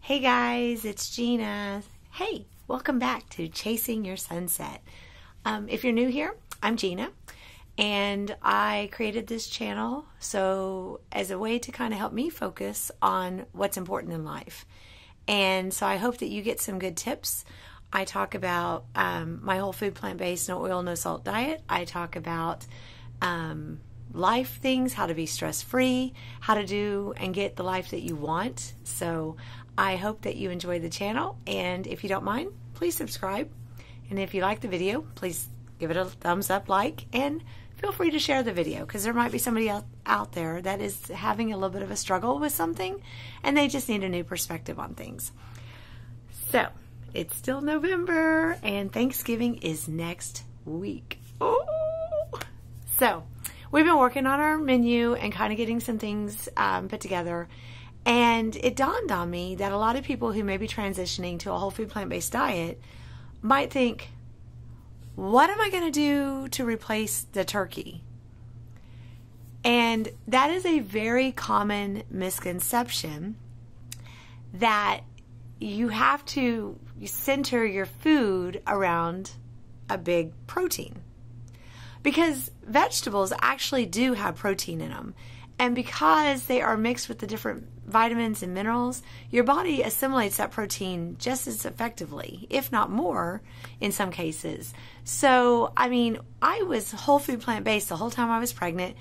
Hey guys, it's Gina. Hey, welcome back to Chasing Your Sunset. If you're new here, I'm Gina, and I created this channel as a way to kind of help me focus on what's important in life. And so I hope that you get some good tips. I talk about my whole food, plant-based, no oil, no salt diet. I talk about life things, how to be stress-free, how to do and get the life that you want. So I hope that you enjoy the channel, and if you don't mind, please subscribe. And if you like the video, please give it a thumbs up, like, and feel free to share the video, because there might be somebody out there that is having a little bit of a struggle with something and they just need a new perspective on things. So it's still November and Thanksgiving is next week. Oh! So we've been working on our menu and kind of getting some things put together. And it dawned on me that a lot of people who may be transitioning to a whole food plant-based diet might think, what am I going to do to replace the turkey? And that is a very common misconception, that you have to center your food around a big protein. Because vegetables actually do have protein in them. And because they are mixed with the different vitamins and minerals, your body assimilates that protein just as effectively, if not more, in some cases. So, I mean, I was whole food plant-based the whole time I was pregnant.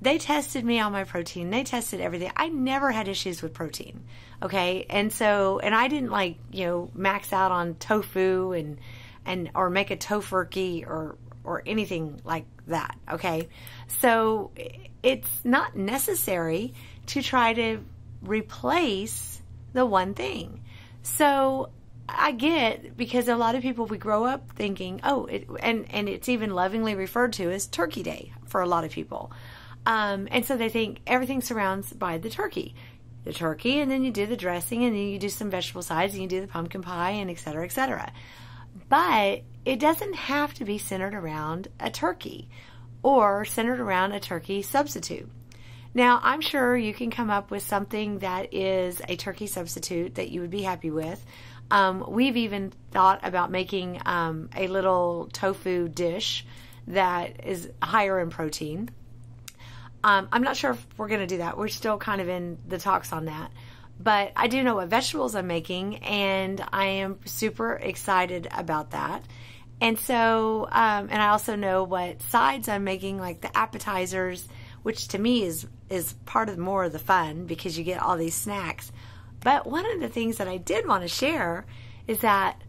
They tested me on my protein. They tested everything. I never had issues with protein, okay? And I didn't max out on tofu or make a tofurkey or anything like that, okay? So it's not necessary to try to replace the one thing. So I get, because a lot of people, we grow up thinking, and it's even lovingly referred to as Turkey Day for a lot of people. And so they think everything surrounds by the turkey, and then you do the dressing, and then you do some vegetable sides, and you do the pumpkin pie, and et cetera, et cetera. But it doesn't have to be centered around a turkey or centered around a turkey substitute. Now, I'm sure you can come up with something that is a turkey substitute that you would be happy with. We've even thought about making a little tofu dish that is higher in protein. I'm not sure if we're going to do that. We're still kind of in the talks on that. But I do know what vegetables I'm making, and I am super excited about that. And so, and I also know what sides I'm making, like the appetizers, which to me is part of more of the fun, because you get all these snacks. But one of the things that I did want to share is that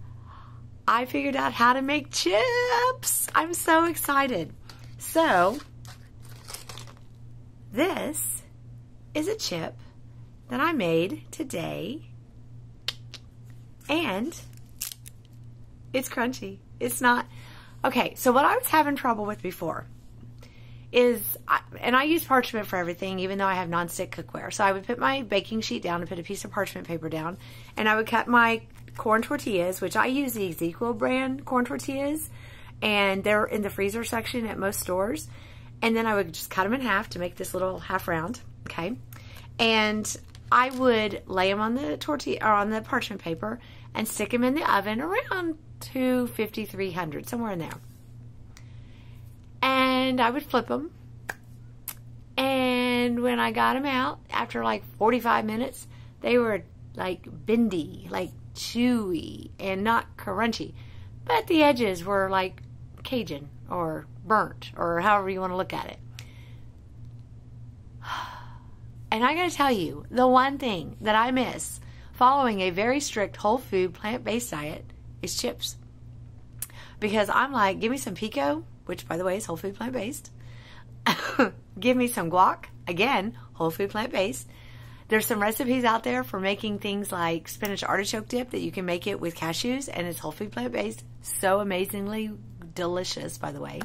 I figured out how to make chips. I'm so excited. So this is a chip that I made today, and it's crunchy. It's not, okay, so what I was having trouble with before is, and I use parchment for everything, even though I have nonstick cookware. So I would put my baking sheet down and put a piece of parchment paper down, and I would cut my corn tortillas, which I use the Ezekiel brand corn tortillas, and they're in the freezer section at most stores. And then I would just cut them in half to make this little half round, okay? And I would lay them on the tortilla, or on the parchment paper, and stick them in the oven around 250, 300, somewhere in there. And I would flip them. And when I got them out, after like 45 minutes, they were like bendy, like chewy, and not crunchy. But the edges were like Cajun or burnt, or however you want to look at it. And I gotta tell you, the one thing that I miss following a very strict whole food plant-based diet is chips. Because I'm like, give me some pico, which by the way is whole food plant-based. Give me some guac, again, whole food plant-based. There's some recipes out there for making things like spinach artichoke dip that you can make it with cashews, and it's whole food plant-based. So amazingly delicious, by the way.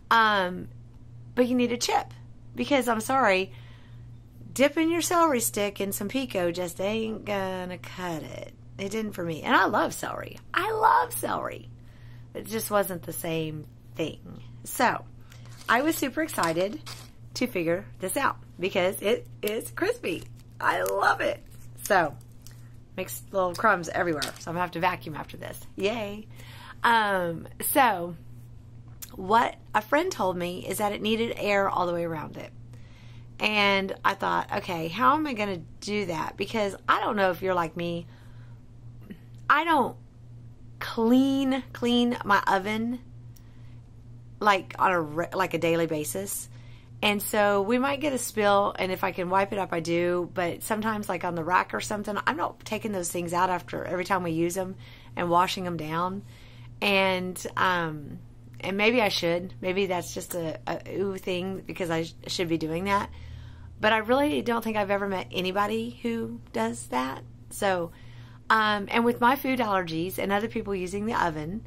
But you need a chip, because I'm sorry, dipping your celery stick in some pico just ain't gonna cut it. It didn't for me. And I love celery. I love celery. It just wasn't the same thing. So I was super excited to figure this out because it is crispy. I love it. So makes little crumbs everywhere. So I'm going to have to vacuum after this. Yay. So what a friend told me is that it needed air all the way around it. And I thought, okay, how am I going to do that? Because I don't know if you're like me. I don't clean my oven like on a daily basis. And so we might get a spill, and if I can wipe it up, I do. But sometimes, like on the rack or something, I'm not taking those things out after every time we use them and washing them down. And maybe I should. Maybe that's just a ooh thing because I should be doing that. But I really don't think I've ever met anybody who does that. So, and with my food allergies and other people using the oven,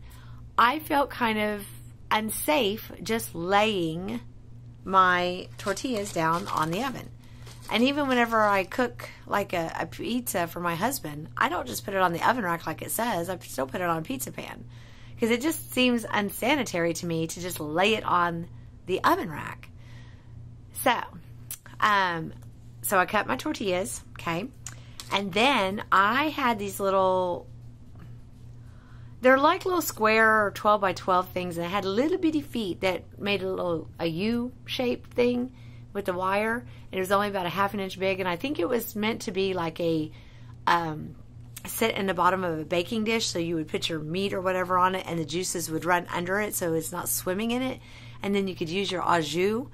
I felt kind of unsafe just laying my tortillas down on the oven. And even whenever I cook like a pizza for my husband, I don't just put it on the oven rack like it says. I still put it on a pizza pan because it just seems unsanitary to me to just lay it on the oven rack. So I cut my tortillas, okay, and then I had these little, they're like little square 12 by 12 things, and it had little bitty feet that made a U-shaped thing with the wire, and it was only about a ½ inch big, and I think it was meant to be like a sit in the bottom of a baking dish, so you would put your meat or whatever on it, and the juices would run under it, so it's not swimming in it, and then you could use your au jus.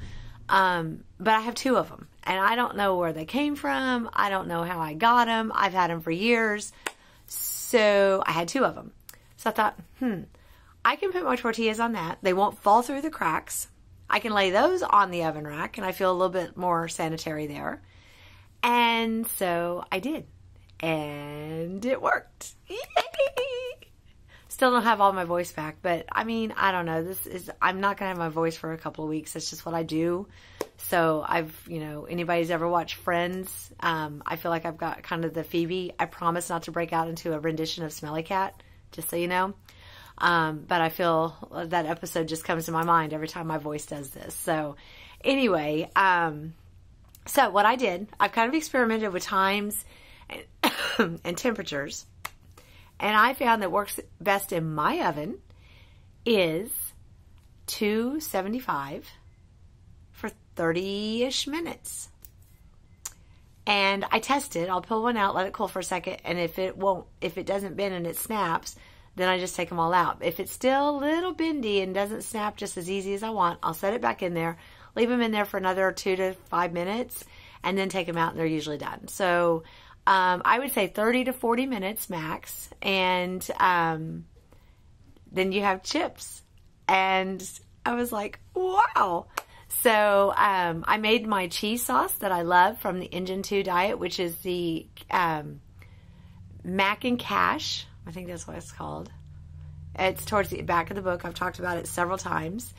But I have 2 of them, and I don't know where they came from. I don't know how I got them. I've had them for years, so I had 2 of them. So I thought, I can put my tortillas on that. They won't fall through the cracks. I can lay those on the oven rack, and I feel a little bit more sanitary there. And so I did, and it worked. Yay! Still don't have all my voice back, but I mean, I don't know. I'm not going to have my voice for a couple of weeks. That's just what I do. So anybody's ever watched Friends, I feel like I've got kind of the Phoebe. I promise not to break out into a rendition of Smelly Cat, just so you know. But I feel that episode just comes to my mind every time my voice does this. So anyway, so what I did, I've kind of experimented with times and temperatures. And I found that works best in my oven is 275 for 30-ish minutes. And I test it. I'll pull one out, let it cool for a second, and if it doesn't bend and it snaps, then I just take them all out. If it's still a little bendy and doesn't snap just as easy as I want, I'll set it back in there, leave them in there for another 2 to 5 minutes, and then take them out, and they're usually done. So I would say 30 to 40 minutes max, and then you have chips. And I was like, wow. So I made my cheese sauce that I love from the Engine 2 diet, which is the Mac and Cash. I think that's what it's called. It's towards the back of the book. I've talked about it several times.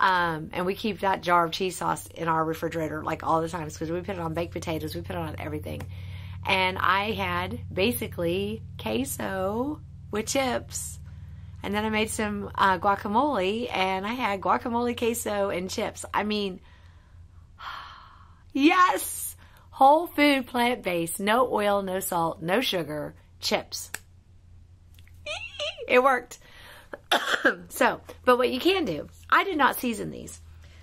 And we keep that jar of cheese sauce in our refrigerator like all the time because we put it on baked potatoes. We put it on everything. And I had basically queso with chips. And then I made some guacamole, and I had guacamole, queso, and chips. I mean, yes! Whole food, plant-based, no oil, no salt, no sugar, chips. It worked. So, but what you can do, I did not season these.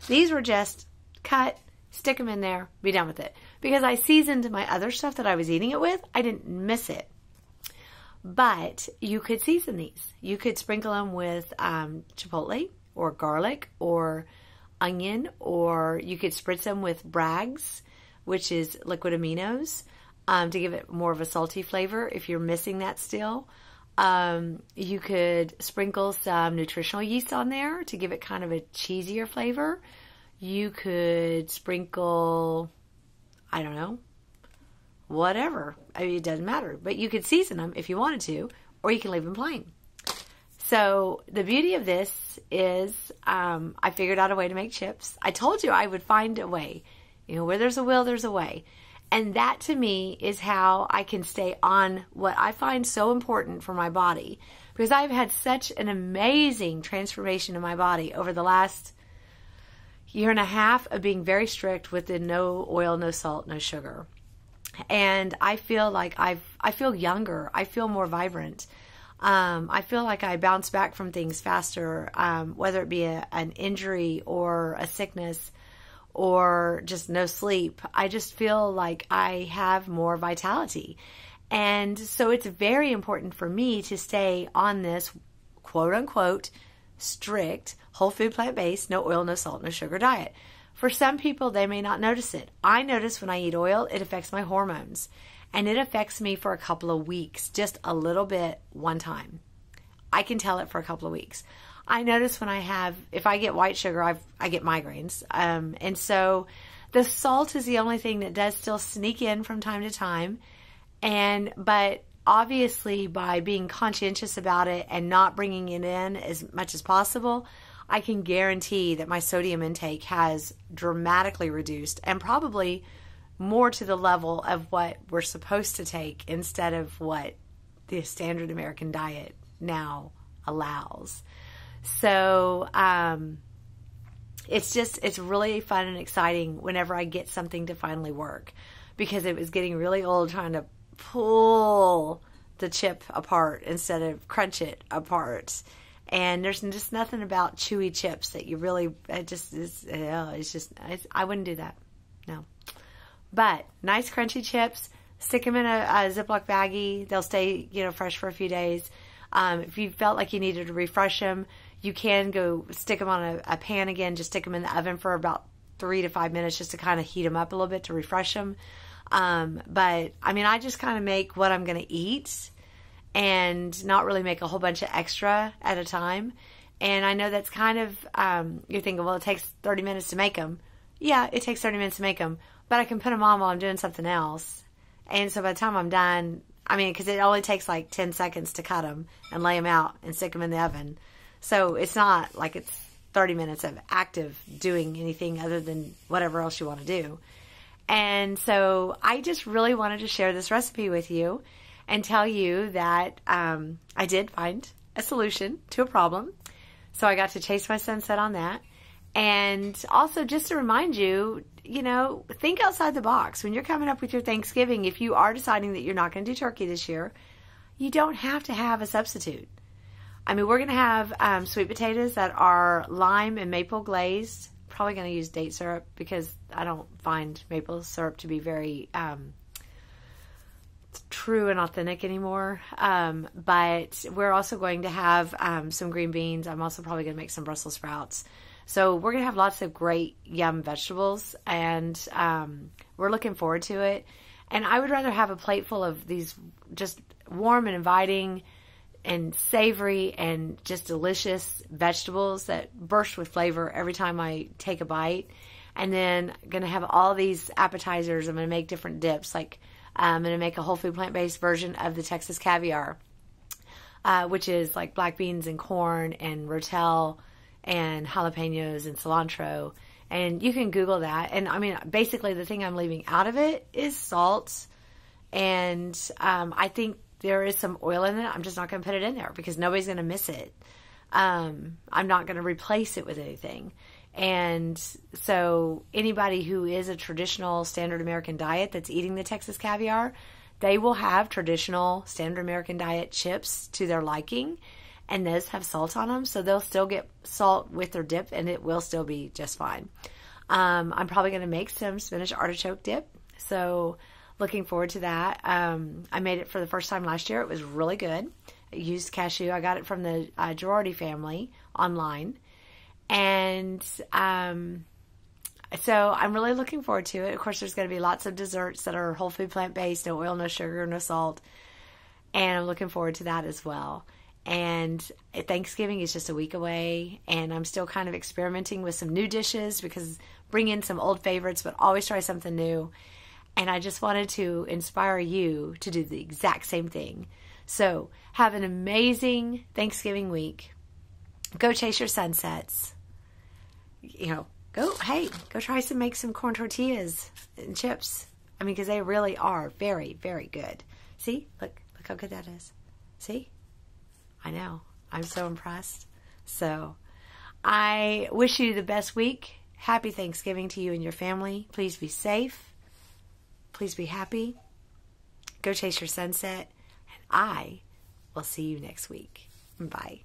These were just cut, stick them in there, be done with it. Because I seasoned my other stuff that I was eating it with, I didn't miss it. But you could season these. You could sprinkle them with chipotle or garlic or onion, or you could spritz them with Bragg's, which is liquid aminos, to give it more of a salty flavor if you're missing that still. You could sprinkle some nutritional yeast on there to give it kind of a cheesier flavor. You could sprinkle, I don't know, whatever. I mean, it doesn't matter. But you could season them if you wanted to, or you can leave them plain. So the beauty of this is I figured out a way to make chips. I told you I would find a way. You know, where there's a will, there's a way. And that to me is how I can stay on what I find so important for my body. Because I've had such an amazing transformation in my body over the last year and a half of being very strict with the no oil, no salt, no sugar. And I feel like I feel younger. I feel more vibrant. I feel like I bounce back from things faster, whether it be an injury or a sickness or just no sleep. I just feel like I have more vitality. And so it's very important for me to stay on this quote unquote strict whole food, plant-based, no oil, no salt, no sugar diet. For some people, they may not notice it. I notice when I eat oil, it affects my hormones. And it affects me for a couple of weeks, just a little bit one time. I can tell it for a couple of weeks. I notice when if I get white sugar, I get migraines. And so the salt is the only thing that does still sneak in from time to time. But obviously by being conscientious about it and not bringing it in as much as possible, I can guarantee that my sodium intake has dramatically reduced, and probably more to the level of what we're supposed to take instead of what the standard American diet now allows. So it's really fun and exciting whenever I get something to finally work, because it was getting really old trying to pull the chip apart instead of crunch it apart. And there's just nothing about chewy chips that you really, I wouldn't do that. No. But nice crunchy chips, stick them in a Ziploc baggie. They'll stay, fresh for a few days. If you felt like you needed to refresh them, you can go stick them on a pan again. Just stick them in the oven for about 3 to 5 minutes just to kind of heat them up a little bit to refresh them. But I just kind of make what I'm going to eat and not really make a whole bunch of extra at a time. And I know that's kind of, you're thinking, well, it takes 30 minutes to make them. Yeah, it takes 30 minutes to make them, but I can put them on while I'm doing something else. And so by the time I'm done, because it only takes like 10 seconds to cut them and lay them out and stick them in the oven. So it's not like it's 30 minutes of active doing anything other than whatever else you want to do. And so I just really wanted to share this recipe with you and tell you that I did find a solution to a problem. So I got to chase my sunset on that. And also just to remind you, think outside the box. When you're coming up with your Thanksgiving, if you are deciding that you're not going to do turkey this year, you don't have to have a substitute. We're going to have sweet potatoes that are lime and maple glazed. Probably going to use date syrup because I don't find maple syrup to be very true and authentic anymore. But we're also going to have some green beans. I'm also probably going to make some Brussels sprouts. So we're going to have lots of great yum vegetables, and we're looking forward to it. And I would rather have a plate full of these just warm and inviting and savory and just delicious vegetables that burst with flavor every time I take a bite. And then I'm going to have all these appetizers. I'm going to make different dips. Like I'm going to make a whole food plant-based version of the Texas caviar, which is like black beans and corn and rotel and jalapenos and cilantro. And you can Google that. And basically the thing I'm leaving out of it is salt. And I think there is some oil in it. I'm just not going to put it in there because nobody's going to miss it. I'm not going to replace it with anything. And so anybody who is a traditional standard American diet that's eating the Texas caviar, they will have traditional standard American diet chips to their liking. And those have salt on them, so they'll still get salt with their dip, and it will still be just fine. I'm probably going to make some spinach artichoke dip, so looking forward to that. I made it for the first time last year. It was really good. I used cashew. I got it from the Girardi family online. And so I'm really looking forward to it. Of course, there's going to be lots of desserts that are whole food plant-based, no oil, no sugar, no salt. And I'm looking forward to that as well. And Thanksgiving is just a week away, and I'm still kind of experimenting with some new dishes because bring in some old favorites, but always try something new. And I just wanted to inspire you to do the exact same thing. So have an amazing Thanksgiving week. Go chase your sunsets. Go make some corn tortillas and chips. Because they really are very, very good. See, look how good that is. See? I know. I'm so impressed. So I wish you the best week. Happy Thanksgiving to you and your family. Please be safe. Please be happy. Go chase your sunset. And I will see you next week. Bye.